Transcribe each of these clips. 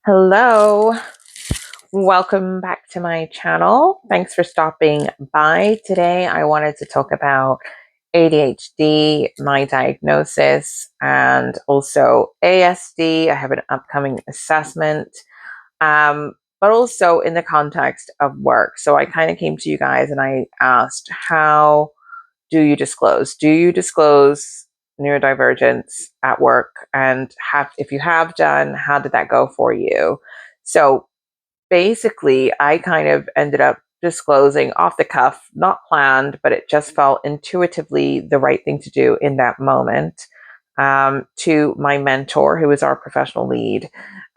Hello, welcome back to my channel. Thanks for stopping by. Today, I wanted to talk about ADHD, my diagnosis, and also ASD. I have an upcoming assessment, but also in the context of work. So I kind of came to you guys and I asked, how do you disclose? Do you disclose neurodivergence at work? And if you have done, how did that go for you? So basically, I kind of ended up disclosing off the cuff, not planned, but it just felt intuitively the right thing to do in that moment, to my mentor, who is our professional lead.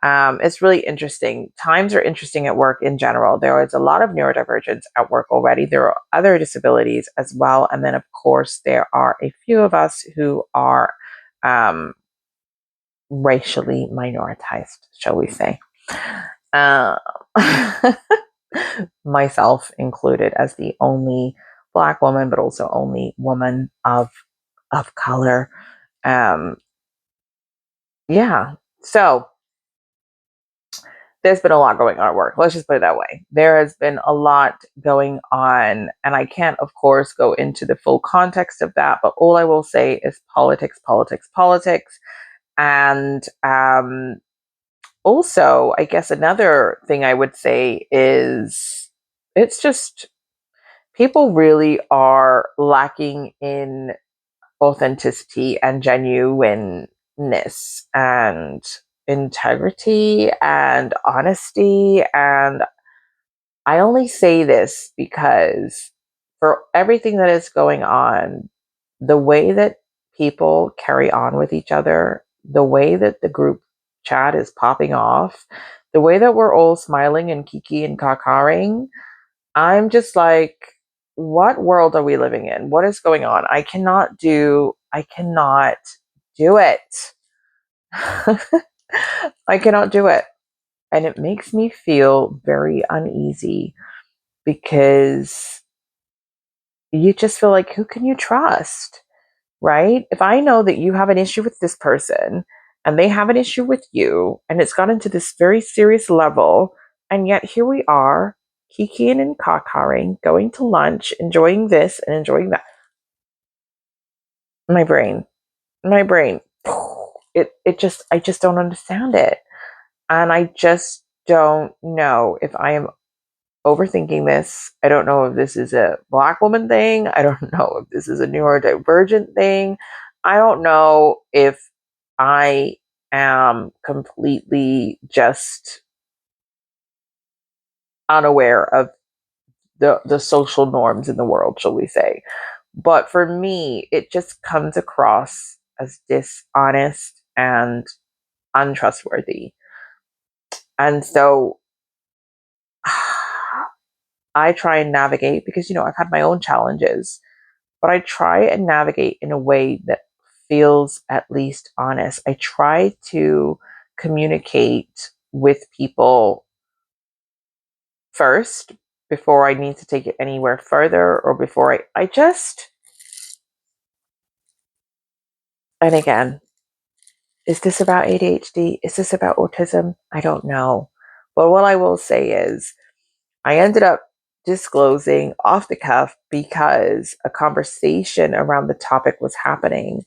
It's really interesting. Times are interesting at work in general. There is a lot of neurodivergence at work already. There are other disabilities as well. And then, of course, there are a few of us who are racially minoritized, shall we say. Uh, myself included as the only Black woman, but also only woman of color. Um, yeah. So there's been a lot going on at work. Let's just put it that way. There has been a lot going on, and I can't, of course, go into the full context of that. But all I will say is politics, politics, politics, and also, I guess another thing I would say is it's just people really are lacking in authenticity and genuineness and integrity and honesty. And I only say this because for everything that is going on, the way that people carry on with each other, the way that the group chat is popping off, the way that we're all smiling and kiki and kakaring, I'm just like, what world are we living in? What is going on? I cannot do it. I cannot do it. And it makes me feel very uneasy because you just feel like, who can you trust? Right? If I know that you have an issue with this person and they have an issue with you, and it's gotten to this very serious level, and yet here we are, kikiing and kakaring, going to lunch, enjoying this and enjoying that. My brain, my brain, I just don't understand it. And I just don't know if I am overthinking this. I don't know if this is a Black woman thing. I don't know if this is a neurodivergent thing. I don't know if I am completely just unaware of the social norms in the world, shall we say. But for me, it just comes across as dishonest and untrustworthy. And so I try and navigate because, I've had my own challenges, but I try and navigate in a way that feels at least honest. I try to communicate with people first before I need to take it anywhere further, or before I just, and again, is this about ADHD? Is this about autism? I don't know. But what I will say is I ended up disclosing off the cuff because a conversation around the topic was happening.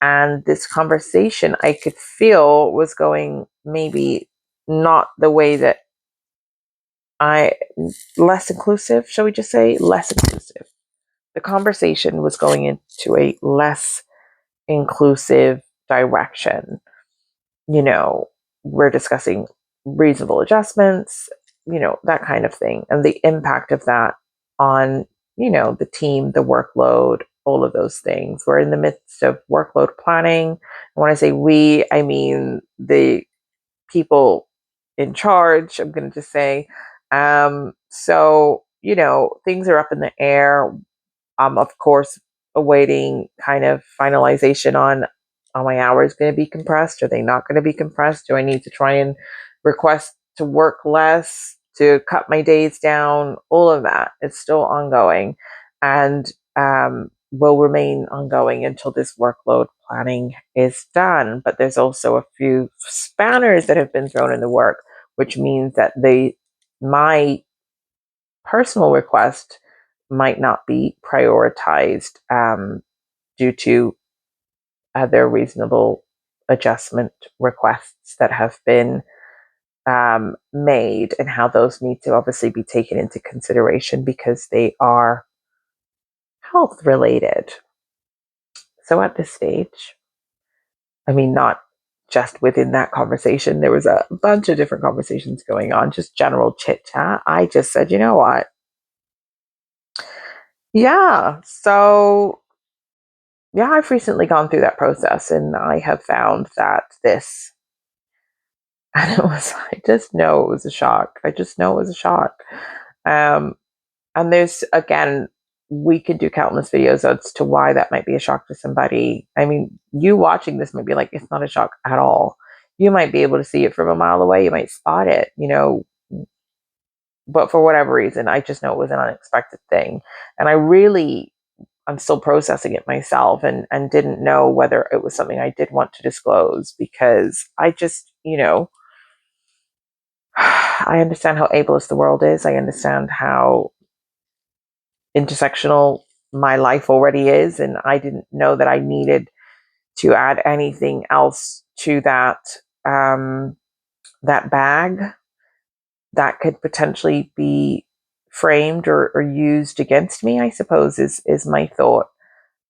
And this conversation I could feel was going maybe not the way that less inclusive, shall we just say? Less inclusive. The conversation was going into a less inclusive direction. We're discussing reasonable adjustments, that kind of thing, and the impact of that on, the team, the workload, all of those things. We're in the midst of workload planning. And when I say we, I mean the people in charge, I'm going to just say. So, things are up in the air. Of course, awaiting kind of finalization on, are my hours going to be compressed? Are they not going to be compressed? Do I need to try and request to work less, to cut my days down? All of that. It's still ongoing and will remain ongoing until this workload planning is done. But there's also a few spanners that have been thrown in the work, which means that my personal request might not be prioritized due to other reasonable adjustment requests that have been made, and how those need to obviously be taken into consideration because they are health related. So at this stage, I mean, not just within that conversation, there was a bunch of different conversations going on, just general chit chat. I just said, you know what? Yeah. So, yeah, I've recently gone through that process and I have found that this, and I just know it was a shock. I just know it was a shock. Um, and there's, again, we could do countless videos as to why that might be a shock to somebody. I mean, you watching this might be like, it's not a shock at all. You might be able to see it from a mile away. You might spot it, but for whatever reason, I just know it was an unexpected thing. And I'm still processing it myself, and didn't know whether it was something I did want to disclose, because I just, I understand how ableist the world is. I understand how intersectional my life already is, and I didn't know that I needed to add anything else to that bag that could potentially be framed or used against me, I suppose is my thought.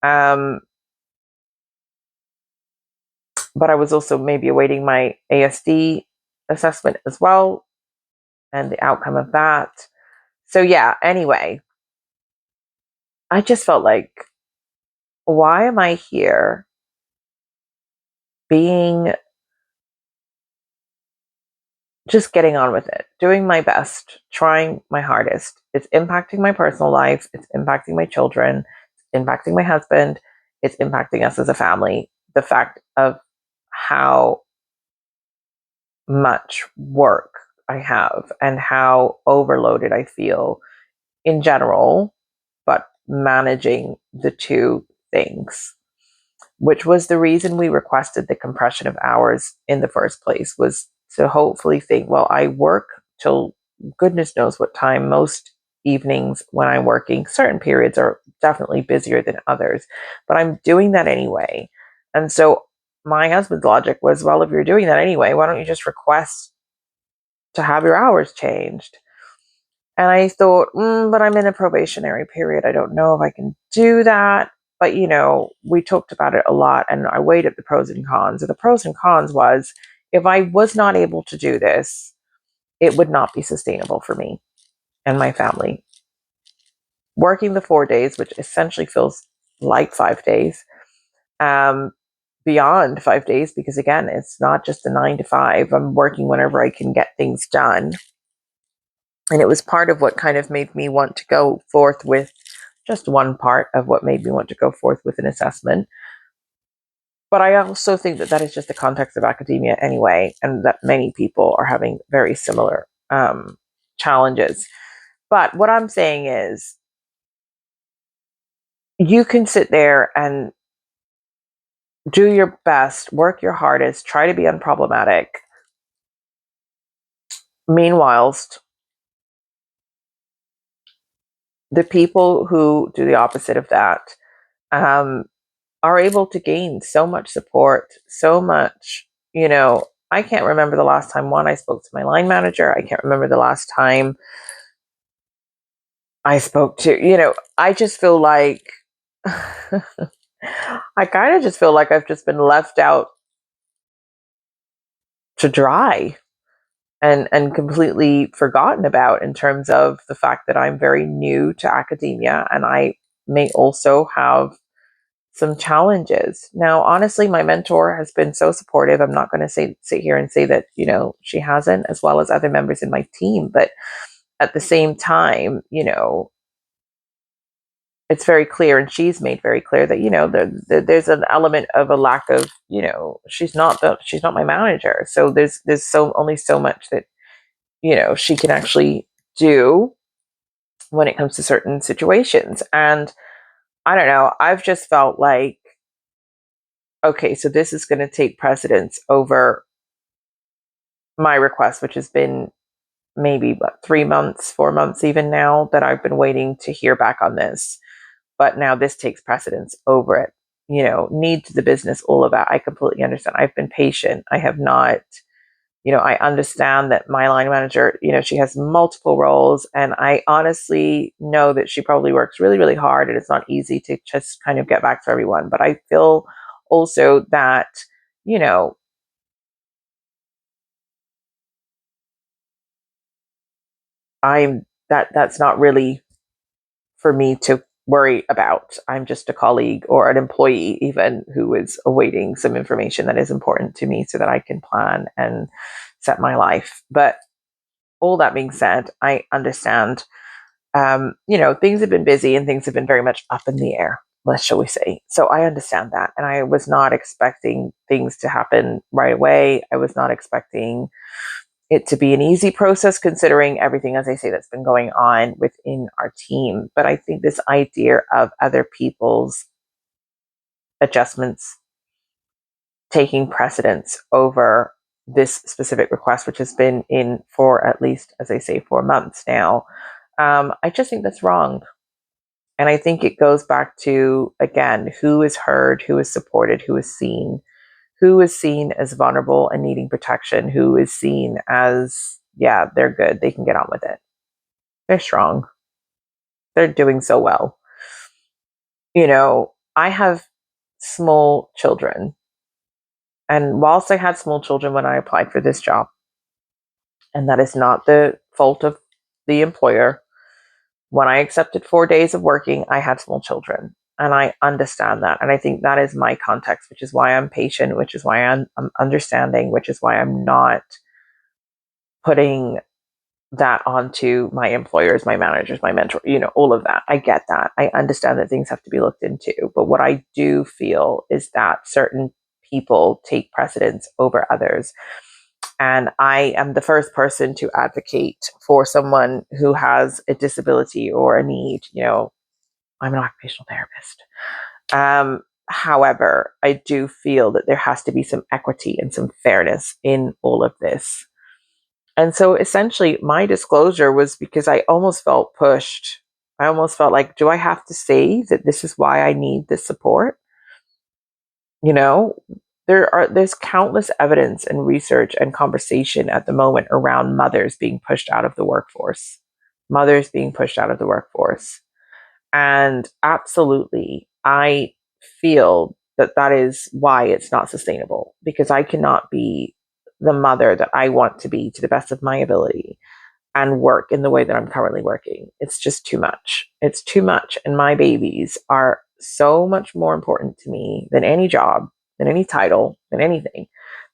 Um, but I was also maybe awaiting my ASD assessment as well, and the outcome of that. So yeah, anyway, I just felt like, why am I here being, just getting on with it, doing my best, trying my hardest. It's impacting my personal life, it's impacting my children, it's impacting my husband, it's impacting us as a family. The fact of how much work I have and how overloaded I feel in general, but managing the two things, which was the reason we requested the compression of hours in the first place, was to hopefully think, well, I work till goodness knows what time most evenings when I'm working. Certain periods are definitely busier than others, but I'm doing that anyway. And so my husband's logic was, well, if you're doing that anyway, why don't you just request to have your hours changed? And I thought, but I'm in a probationary period. I don't know if I can do that. But, we talked about it a lot, and I weighed up the pros and cons. And the pros and cons was, if I was not able to do this, it would not be sustainable for me and my family. Working the 4 days, which essentially feels like 5 days, um, beyond 5 days, because again, it's not just a 9 to 5. I'm working whenever I can get things done. And it was part of what kind of made me want to go forth with, just one part of what made me want to go forth with an assessment. But I also think that that is just the context of academia anyway, and that many people are having very similar challenges. But what I'm saying is, you can sit there and do your best, work your hardest, try to be unproblematic. Meanwhile, the people who do the opposite of that um, are able to gain so much support, so much, I can't remember the last time, one, I spoke to my line manager. I can't remember the last time I spoke to, I just feel like, I kind of just feel like I've just been left out to dry, and completely forgotten about, in terms of the fact that I'm very new to academia, and I may also have some challenges. Now, honestly, my mentor has been so supportive. I'm not going to sit here and say that, she hasn't, as well as other members in my team. But at the same time, it's very clear, and she's made very clear that, there's an element of a lack of, she's not my manager. So there's only so much that, she can actually do when it comes to certain situations. And I don't know, I've just felt like, okay, so this is going to take precedence over my request, which has been maybe 3 months, 4 months even now, that I've been waiting to hear back on this. But now this takes precedence over it. Need to the business, all of that. I completely understand. I've been patient. I have not, I understand that my line manager, she has multiple roles. And I honestly know that she probably works really, really hard. And it's not easy to just kind of get back to everyone. But I feel also that, you know, that's not really for me to worry about. I'm just a colleague or an employee, even, who is awaiting some information that is important to me so that I can plan and set my life. But all that being said, I understand, things have been busy and things have been very much up in the air, shall we say. So I understand that. And I was not expecting things to happen right away. I was not expecting it to be an easy process, considering everything, as I say, that's been going on within our team. But I think this idea of other people's adjustments taking precedence over this specific request, which has been in for at least, as I say, 4 months now, I just think that's wrong. And I think it goes back to, again, who is heard, who is supported, who is seen as vulnerable and needing protection, who is seen as, yeah, they're good, they can get on with it. They're strong. They're doing so well. I have small children. And whilst I had small children when I applied for this job, and that is not the fault of the employer, when I accepted 4 days of working, I had small children. And I understand that. And I think that is my context, which is why I'm patient, which is why I'm understanding, which is why I'm not putting that onto my employers, my managers, my mentor, all of that. I get that. I understand that things have to be looked into. But what I do feel is that certain people take precedence over others. And I am the first person to advocate for someone who has a disability or a need. I'm an occupational therapist. However, I do feel that there has to be some equity and some fairness in all of this. And so essentially, my disclosure was because I almost felt pushed. I almost felt like, do I have to say that this is why I need this support? You know, there's countless evidence and research and conversation at the moment around mothers being pushed out of the workforce. Mothers being pushed out of the workforce. And absolutely, I feel that that is why it's not sustainable, because I cannot be the mother that I want to be to the best of my ability and work in the way that I'm currently working. It's just too much. It's too much. And my babies are so much more important to me than any job, than any title, than anything,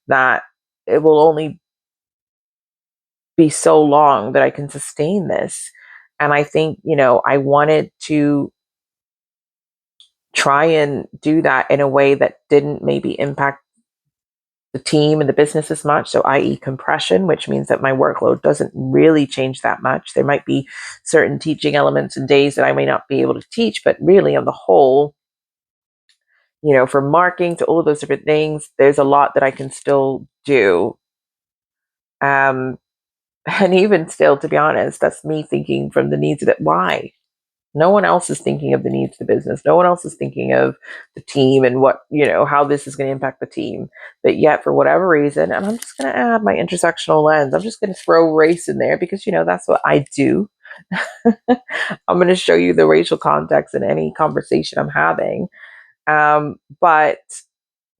that it will only be so long that I can sustain this. And I think, I wanted to try and do that in a way that didn't maybe impact the team and the business as much. So, i.e., compression, which means that my workload doesn't really change that much. There might be certain teaching elements and days that I may not be able to teach, but really, on the whole, from marking to all of those different things, there's a lot that I can still do. And even still, to be honest, that's me thinking from the needs of it. Why? No one else is thinking of the needs of the business. No one else is thinking of the team and how this is going to impact the team. But yet, for whatever reason, and I'm just going to add my intersectional lens, I'm just going to throw race in there because, that's what I do. I'm going to show you the racial context in any conversation I'm having. But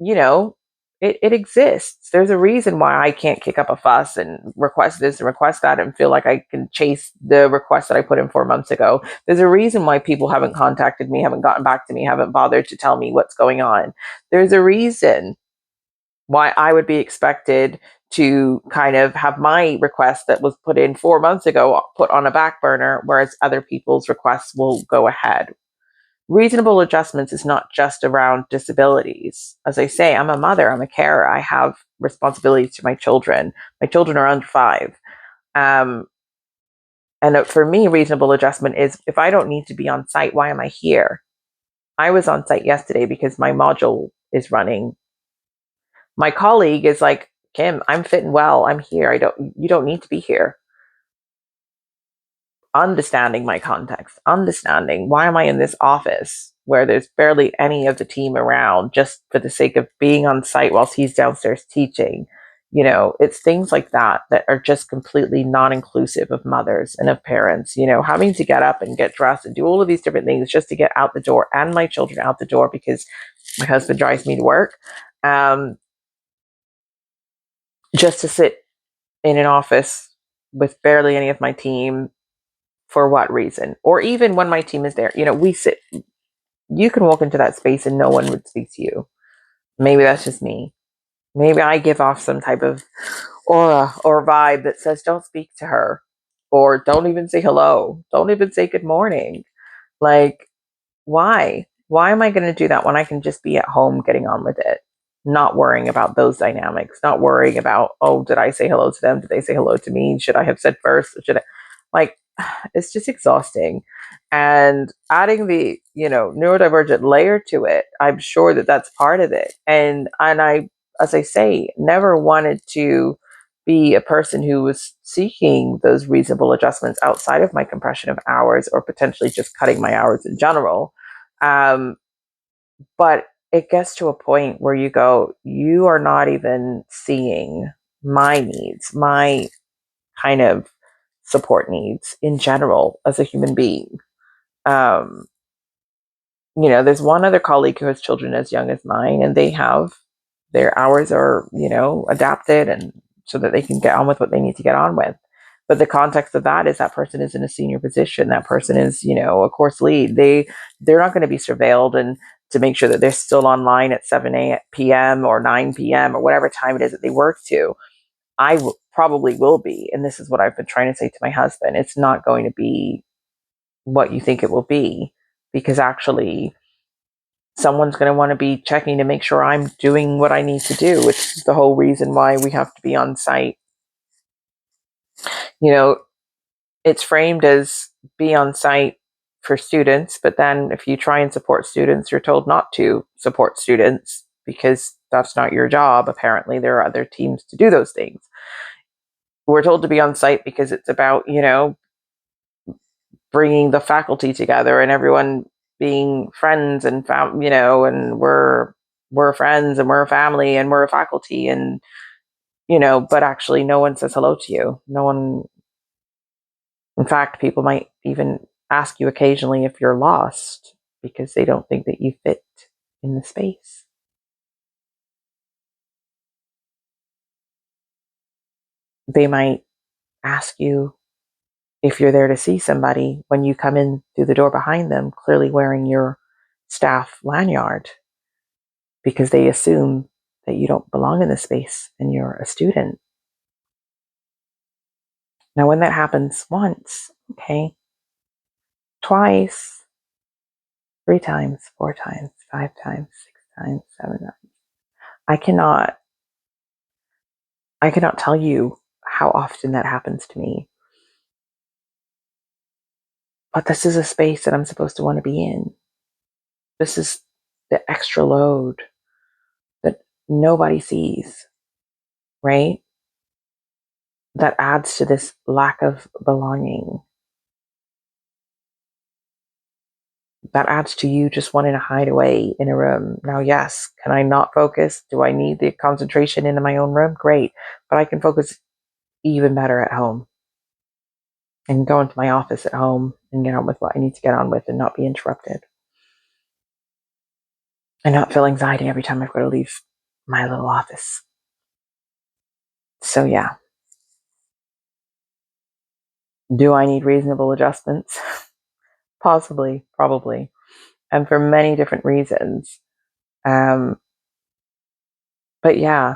you know, it exists. There's a reason why I can't kick up a fuss and request this and request that and feel like I can chase the request that I put in 4 months ago. There's a reason why people haven't contacted me, haven't gotten back to me, haven't bothered to tell me what's going on. There's a reason why I would be expected to kind of have my request that was put in 4 months ago put on a back burner, whereas other people's requests will go ahead. Reasonable adjustments is not just around disabilities. As I say, I'm a mother, I'm a carer, I have responsibilities to my children. My children are under 5. And for me, reasonable adjustment is if I don't need to be on site, why am I here? I was on site yesterday because my module is running. My colleague is like Kim, I'm fitting well. I'm here. You don't need to be here. Understanding my context, understanding why am I in this office where there's barely any of the team around just for the sake of being on site whilst he's downstairs teaching. It's things like that that are just completely non-inclusive of mothers and of parents, having to get up and get dressed and do all of these different things just to get out the door and my children out the door because my husband drives me to work. Just to sit in an office with barely any of my team. For what reason? Or even when my team is there, we sit, you can walk into that space and no one would speak to you. Maybe that's just me. Maybe I give off some type of aura or vibe that says, don't speak to her, or don't even say hello. Don't even say good morning. Like, why? Why am I going to do that when I can just be at home getting on with it? Not worrying about those dynamics, not worrying about, oh, did I say hello to them? Did they say hello to me? Should I have said first? Should I? Like, it's just exhausting. And adding the, neurodivergent layer to it, I'm sure that that's part of it. And I, as I say, never wanted to be a person who was seeking those reasonable adjustments outside of my compression of hours or potentially just cutting my hours in general. Um, but it gets to a point where you go, you are not even seeing my needs, my kind of support needs in general as a human being. Um, there's one other colleague who has children as young as mine, and they have their hours are, adapted and so that they can get on with what they need to get on with. But the context of that is that person is in a senior position. That person is, a course lead. They're not going to be surveilled and to make sure that they're still online at 7 p.m. or 9 p.m. or whatever time it is that they work to. Probably will be. And this is what I've been trying to say to my husband. It's not going to be what you think it will be, because actually someone's going to want to be checking to make sure I'm doing what I need to do, which is the whole reason why we have to be on site. It's framed as be on site for students, but then if you try and support students, you're told not to support students because that's not your job. Apparently, there are other teams to do those things. We're told to be on site because it's about, bringing the faculty together and everyone being friends and and we're friends and we're a family and we're a faculty, and but actually no one says hello to you. No one. In fact, people might even ask you occasionally if you're lost because they don't think that you fit in the space. They might ask you if you're there to see somebody when you come in through the door behind them, clearly wearing your staff lanyard, because they assume that you don't belong in the space and you're a student. Now, when that happens once, okay, twice, 3 times, 4 times, 5 times, 6 times, 7 times, I cannot tell you how often that happens to me. But this is a space that I'm supposed to want to be in. This is the extra load that nobody sees, right? That adds to this lack of belonging. That adds to you just wanting to hide away in a room. Now, yes, can I not focus? Do I need the concentration in my own room? Great. But I can focus even better at home and go into my office at home and get on with what I need to get on with and not be interrupted. And not feel anxiety every time I've got to leave my little office. So, yeah. Do I need reasonable adjustments? Possibly, probably. And for many different reasons. But yeah,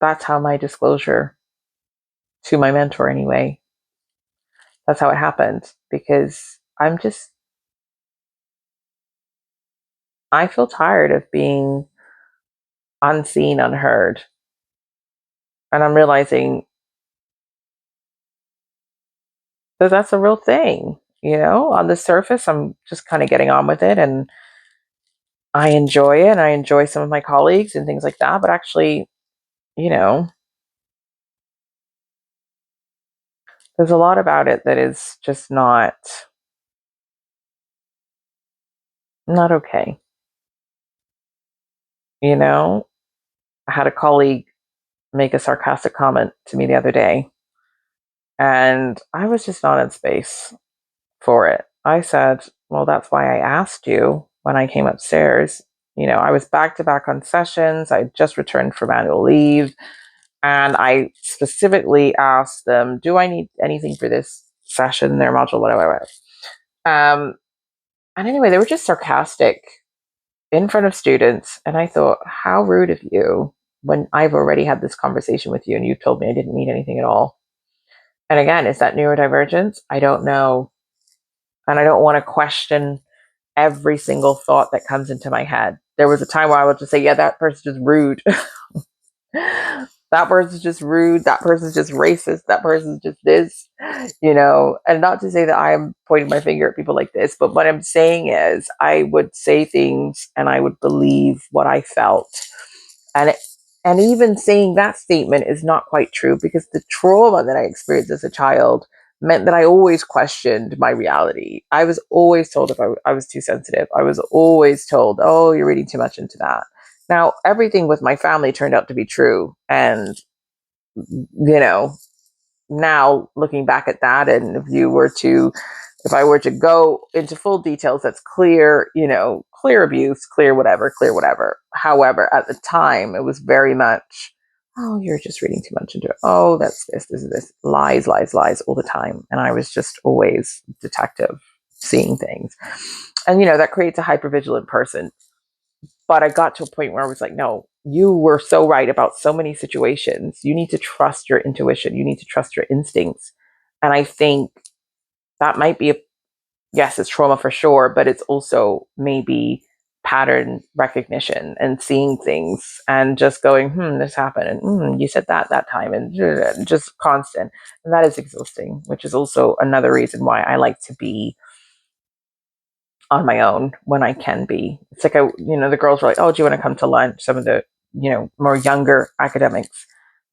that's how my disclosure to my mentor, anyway, that's how it happened, because I feel tired of being unseen, unheard. And I'm realizing that that's a real thing. On the surface, I'm just kind of getting on with it and I enjoy it. And I enjoy some of my colleagues and things like that. But actually, there's a lot about it that is just not okay. I had a colleague make a sarcastic comment to me the other day, and I was just not in space for it. I said, well, that's why I asked you when I came upstairs. I was back to back on sessions. I just returned from annual leave. And I specifically asked them, do I need anything for this session, their module, whatever. And anyway, they were just sarcastic in front of students. And I thought, how rude of you when I've already had this conversation with you and you told me I didn't need anything at all. And again, is that neurodivergence? I don't know. And I don't want to question every single thought that comes into my head. There was a time where I would just say, yeah, that person's just rude. That person's just rude. That person's just racist. That person's just this, and not to say that I am pointing my finger at people like this, but what I'm saying is I would say things and I would believe what I felt. And even saying that statement is not quite true, because the trauma that I experienced as a child meant that I always questioned my reality. I was always told if I was too sensitive. I was always told, oh, you're reading too much into that. Now, everything with my family turned out to be true. And, now looking back at that, and if I were to go into full details, that's clear, clear abuse, clear whatever. However, at the time, it was very much, oh, you're just reading too much into it. Oh, this is this. Lies all the time. And I was just always detective, seeing things. And, that creates a hypervigilant person. But I got to a point where I was like, no, you were so right about so many situations. You need to trust your intuition. You need to trust your instincts. And I think that might be yes, it's trauma for sure, but it's also maybe pattern recognition and seeing things and just going, this happened. And you said that time, and just constant. And that is exhausting, which is also another reason why I like to be on my own when I can be. It's like, the girls were like, oh, do you want to come to lunch? Some of the, more younger academics,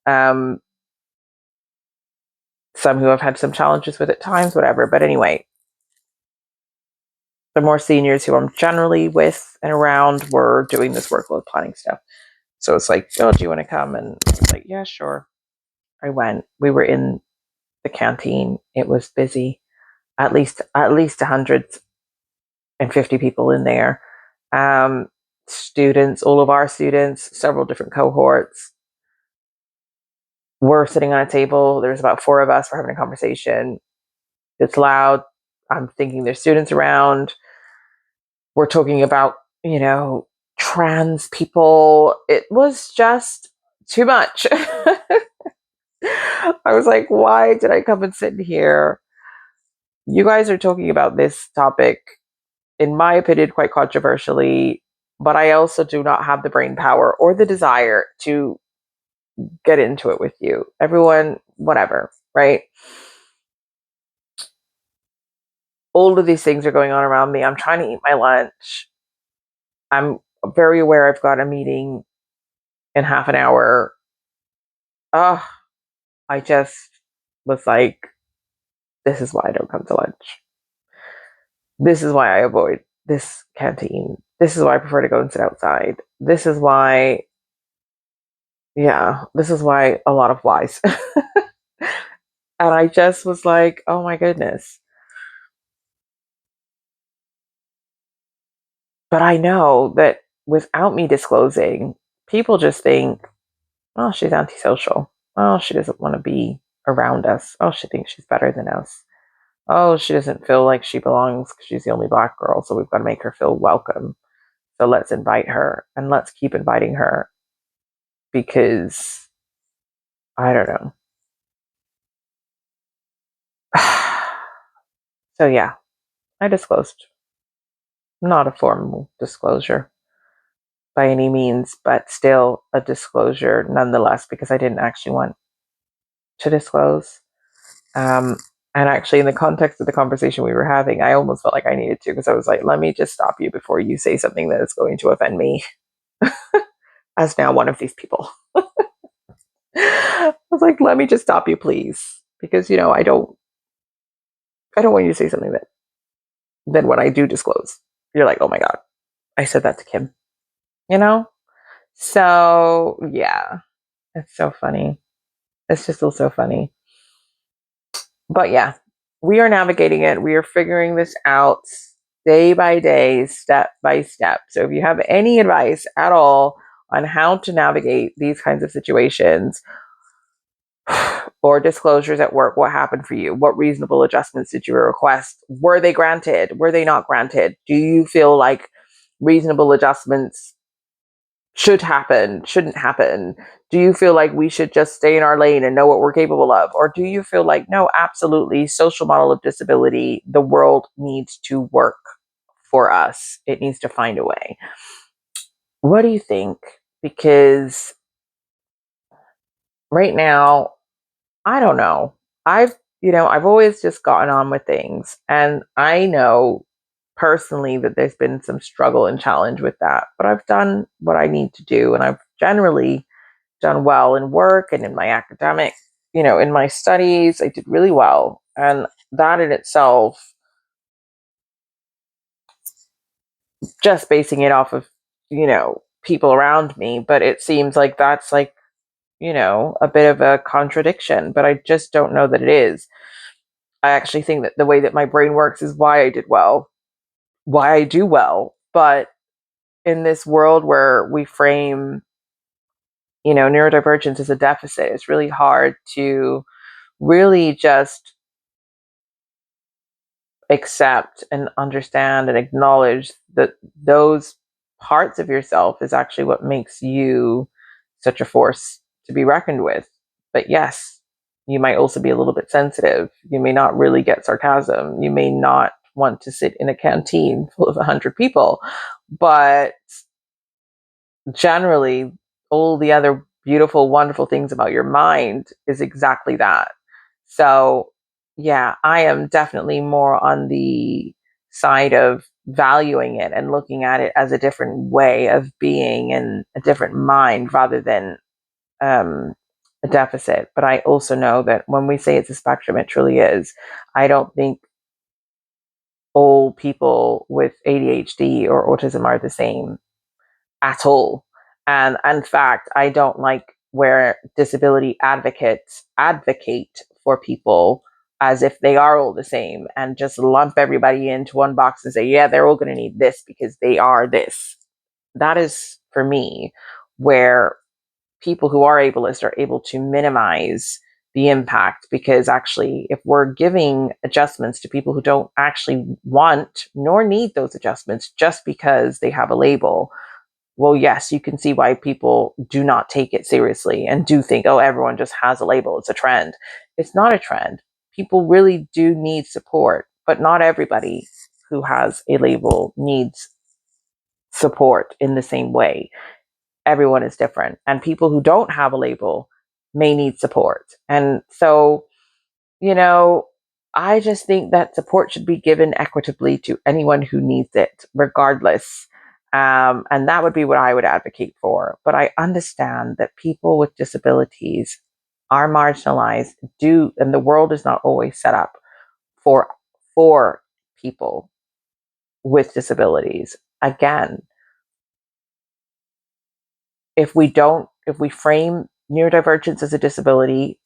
some who have had some challenges with at times, whatever. But anyway, the more seniors who I'm generally with and around were doing this workload planning stuff. So it's like, oh, do you want to come? And I was like, yeah, sure. I went. We were in the canteen. It was busy. At least 150 people in there. Students, all of our students, several different cohorts, were sitting on a table. There's about 4 of us. We're having a conversation. It's loud. I'm thinking there's students around. We're talking about, trans people. It was just too much. I was like, why did I come and sit here? You guys are talking about this topic, in my opinion, quite controversially, but I also do not have the brain power or the desire to get into it with you. Everyone, whatever, right? All of these things are going on around me. I'm trying to eat my lunch. I'm very aware I've got a meeting in half an hour. I just was like, this is why I don't come to lunch. This is why I avoid this canteen. This is why I prefer to go and sit outside. This is why a lot of whys. And I just was like, oh my goodness. But I know that without me disclosing, people just think, oh, she's antisocial. Oh, she doesn't want to be around us. Oh, she thinks she's better than us. Oh, she doesn't feel like she belongs because she's the only Black girl, so we've got to make her feel welcome. So let's invite her, and let's keep inviting her, because I don't know. So yeah, I disclosed. Not a formal disclosure by any means, but still a disclosure nonetheless, because I didn't actually want to disclose. And actually, in the context of the conversation we were having, I almost felt like I needed to, because I was like, let me just stop you before you say something that is going to offend me as now one of these people. I was like, let me just stop you, please. Because, I don't want you to say something that then when I do disclose, you're like, oh my God, I said that to Kim, you know? So yeah, it's so funny. It's just still so funny. But yeah, we are navigating it. We are figuring this out day by day, step by step. So if you have any advice at all on how to navigate these kinds of situations or disclosures at work, what happened for you? What reasonable adjustments did you request? Were they granted? Were they not granted? Do you feel like reasonable adjustments should happen, shouldn't happen? Do you feel like we should just stay in our lane and know what we're capable of? Or do you feel like, no, absolutely, social model of disability, the world needs to work for us? It needs to find a way. What do you think? Because right now, I don't know. I've always just gotten on with things. And I know personally that there's been some struggle and challenge with that. But I've done what I need to do. And I've generally done well in work and in my academic, in my studies. I did really well. And that in itself, just basing it off of, people around me, but it seems like that's like, a bit of a contradiction, but I just don't know that it is. I actually think that the way that my brain works is why I did well, why I do well. But in this world where we frame, neurodivergence as a deficit, it's really hard to really just accept and understand and acknowledge that those parts of yourself is actually what makes you such a force to be reckoned with. But yes, you might also be a little bit sensitive. You may not really get sarcasm. You may not want to sit in a canteen full of 100 people. But generally, all the other beautiful, wonderful things about your mind is exactly that. So, yeah, I am definitely more on the side of valuing it and looking at it as a different way of being and a different mind rather than a deficit. But I also know that when we say it's a spectrum, it truly is. I don't think all people with ADHD or autism are the same at all. And in fact, I don't like where disability advocates advocate for people as if they are all the same and just lump everybody into one box and say, yeah, they're all going to need this because they are this. That is, for me, where people who are ableist are able to minimize the impact, because actually, if we're giving adjustments to people who don't actually want nor need those adjustments just because they have a label, well, yes, you can see why people do not take it seriously and do think, oh, everyone just has a label. It's a trend. It's not a trend. People really do need support, but not everybody who has a label needs support in the same way. Everyone is different. And people who don't have a label may need support. And so, you know, I just think that support should be given equitably to anyone who needs it, regardless. And that would be what I would advocate for. But I understand that people with disabilities are marginalized, and the world is not always set up for for people with disabilities. Again, if we frame neurodivergence as a disability,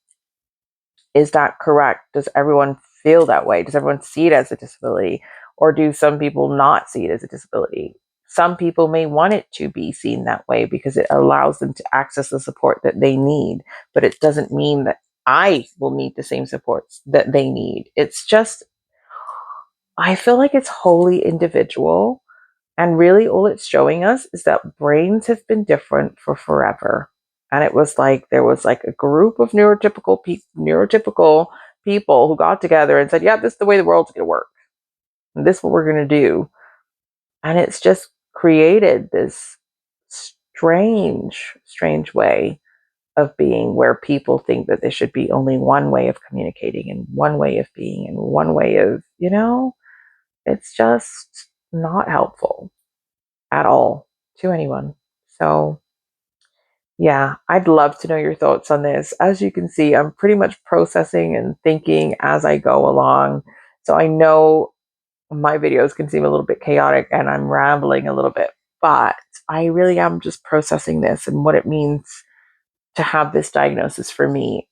is that correct? Does everyone feel that way? Does everyone see it as a disability? Or do some people not see it as a disability? Some people may want it to be seen that way because it allows them to access the support that they need, but it doesn't mean that I will need the same supports that they need. It's just, I feel like it's wholly individual. And really, all it's showing us is that brains have been different for forever. And it was like there was like a group of neurotypical people who got together and said, "Yeah, this is the way the world's going to work. And this is what we're going to do." And it's just created this strange way of being where people think that there should be only one way of communicating and one way of being and one way of, it's just not helpful at all to anyone. So, Yeah, I'd love to know your thoughts on this. As you can see, I'm pretty much processing and thinking as I go along. So I know my videos can seem a little bit chaotic and I'm rambling a little bit, but I really am just processing this and what it means to have this diagnosis for me.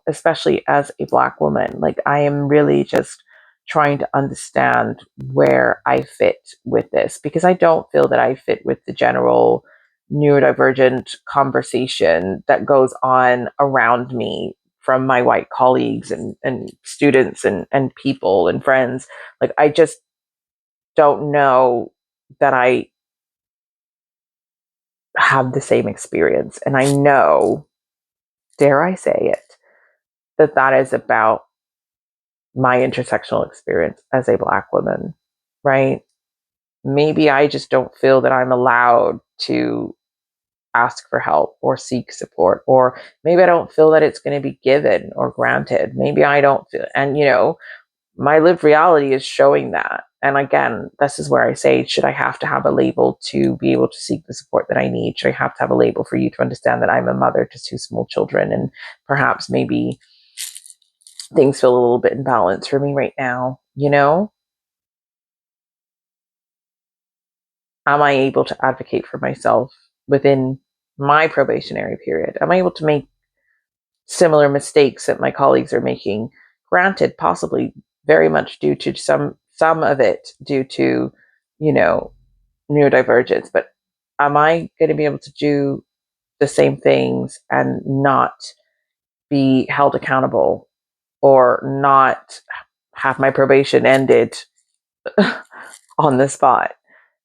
Especially as a Black woman, like I am really just trying to understand where I fit with this because I don't feel that I fit with the general neurodivergent conversation that goes on around me from my white colleagues and students and people and friends. Like I just don't know that I have the same experience. And I know, dare I say it, that that is about my intersectional experience as a Black woman, right? Maybe I just don't feel that I'm allowed to ask for help or seek support, or maybe I don't feel that it's going to be given or granted. Maybe I don't feel, and my lived reality is showing that. And again, this is where I say, should I have to have a label to be able to seek the support that I need? Should I have to have a label for you to understand that I'm a mother to two small children and perhaps maybe things feel a little bit imbalanced for me right now? Am I able to advocate for myself within my probationary period? Am I able to make similar mistakes that my colleagues are making? Granted, possibly very much due to some of it due to, you know, neurodivergence, but am I going to be able to do the same things and not be held accountable or not have my probation ended on the spot?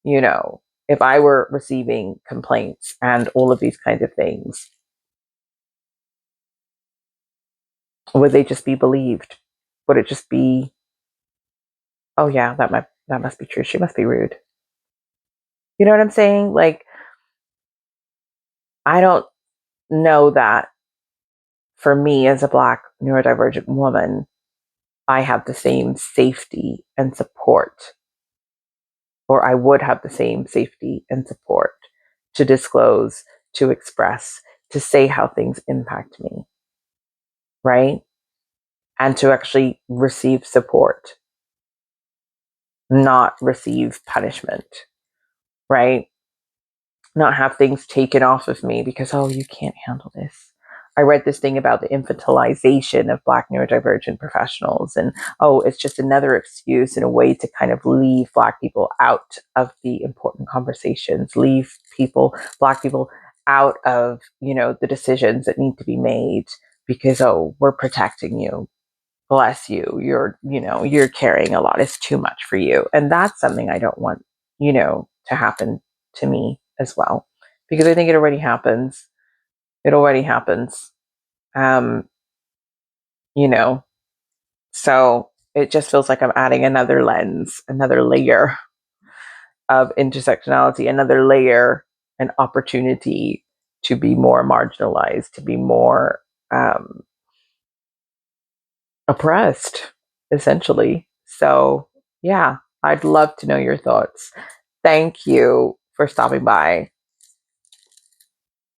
If I were receiving complaints and all of these kinds of things, would they just be believed? Would it just be, oh yeah, that must be true. She must be rude. You know what I'm saying? Like, I don't know that for me as a Black neurodivergent woman, I have the same safety and support, or I would have the same safety and support to disclose, to express, to say how things impact me, right? And to actually receive support, not receive punishment, right? Not have things taken off of me because, oh, you can't handle this. I read this thing about the infantilization of Black neurodivergent professionals, and oh, it's just another excuse and a way to kind of leave Black people out of the important conversations, leave Black people out of, the decisions that need to be made because, oh, we're protecting you. Bless you. You're carrying a lot. It's too much for you. And that's something I don't want, to happen to me as well, because I think it already happens. It already happens. Um, you know, so it just feels like I'm adding another lens, another layer of intersectionality, another layer and opportunity to be more marginalized, to be more oppressed, essentially. So, yeah, I'd love to know your thoughts. Thank you for stopping by.